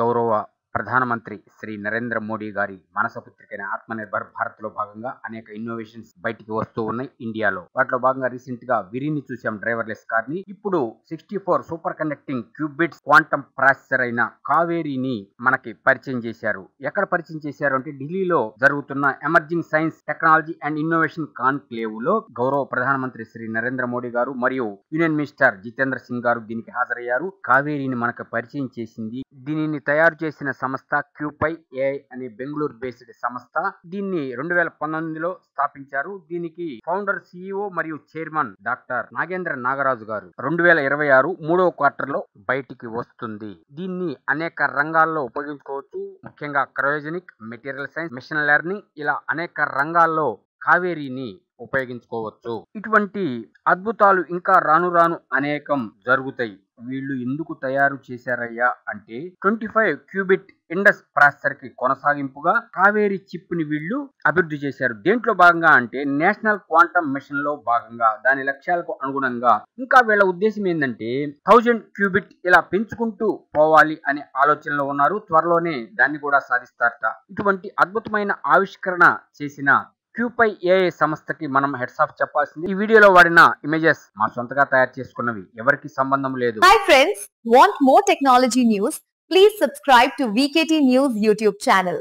గౌరవ ప్రధానమంత్రి శ్రీ నరేంద్ర మోడీ గారి మానస పుత్రికైన ఆత్మనిర్భర్ భారత్ లో భాగంగా అనేక ఇన్నోవేషన్స్ బయటికి వస్తూ ఉన్నాయి ఇండియాలో. వాటిలో భాగంగా రీసెంట్ గా విరిని చూసాం, డ్రైవర్లెస్ కార్ ని. ఇప్పుడు 64 superconducting qubits quantum processor అయిన కావేరీని మనకి పరిచయం చేశారు. ఎక్కడ పరిచయం చేశారు అంటే ఢిల్లీలో జరుగుతున్న emerging science technology and innovation conclave లో గౌరవ ప్రధానమంత్రి శ్రీ నరేంద్ర మోడీ గారు మరియు యూనియన్ మినిస్టర్ జితేంద్ర సింగ్ గారు దీనికి హాజరయ్యారు. కావేరీని మనకు పరిచయం చేసింది. దీనిని తయారు చేసిన సంస్థ క్యూపై ఏఐ అనే బెంగళూరు బేస్డ్ సంస్థ. దీన్ని 2019లో స్థాపించారు. దీనికి ఫౌండర్, సిఇఓ మరియు చైర్మన్ డాక్టర్ నాగేంద్ర నాగరాజు గారు. 2026 మూడవ క్వార్టర్ లో బయటికి వస్తుంది. దీన్ని అనేక రంగాల్లో ఉపయోగించుకోవచ్చు. ముఖ్యంగా cryogenic, material science, machine learning ఇలా అనేక రంగాల్లో కావేరీని ఉపయోగించుకోవచ్చు. ఇటువంటి అద్భుతాలు ఇంకా రాను రాను అనేకం జరుగుతాయి. వీళ్ళు ఎందుకు తయారు చేశారయ్యా అంటే 25 క్యూబిట్ ఇండస్ ప్రాసెసర్ కి కొనసాగింపుగా కావేరీ చిప్ ని వీళ్ళు అభివృద్ధి చేశారు. దేంట్లో భాగంగా అంటే నేషనల్ క్వాంటమ్ మిషన్ లో భాగంగా దాని లక్ష్యాలకు అనుగుణంగా. ఇంకా వీళ్ళ ఉద్దేశం ఏంటంటే 1000 క్యూబిట్ ఇలా పెంచుకుంటూ పోవాలి అనే ఆలోచనలో ఉన్నారు. త్వరలోనే దాన్ని కూడా సాధిస్తారట. ఇటువంటి అద్భుతమైన ఆవిష్కరణ చేసిన క్యూపై ఏఐ సంస్థకి మనం హెడ్స్ ఆఫ్ చెప్పాల్సింది. ఈ వీడియోలో వాడిన ఇమేజెస్ మా సొంతగా తయారు చేసుకున్నవి, ఎవరికి సంబంధం లేదు. Hi friends, want more technology news? Please subscribe to VKT News YouTube channel.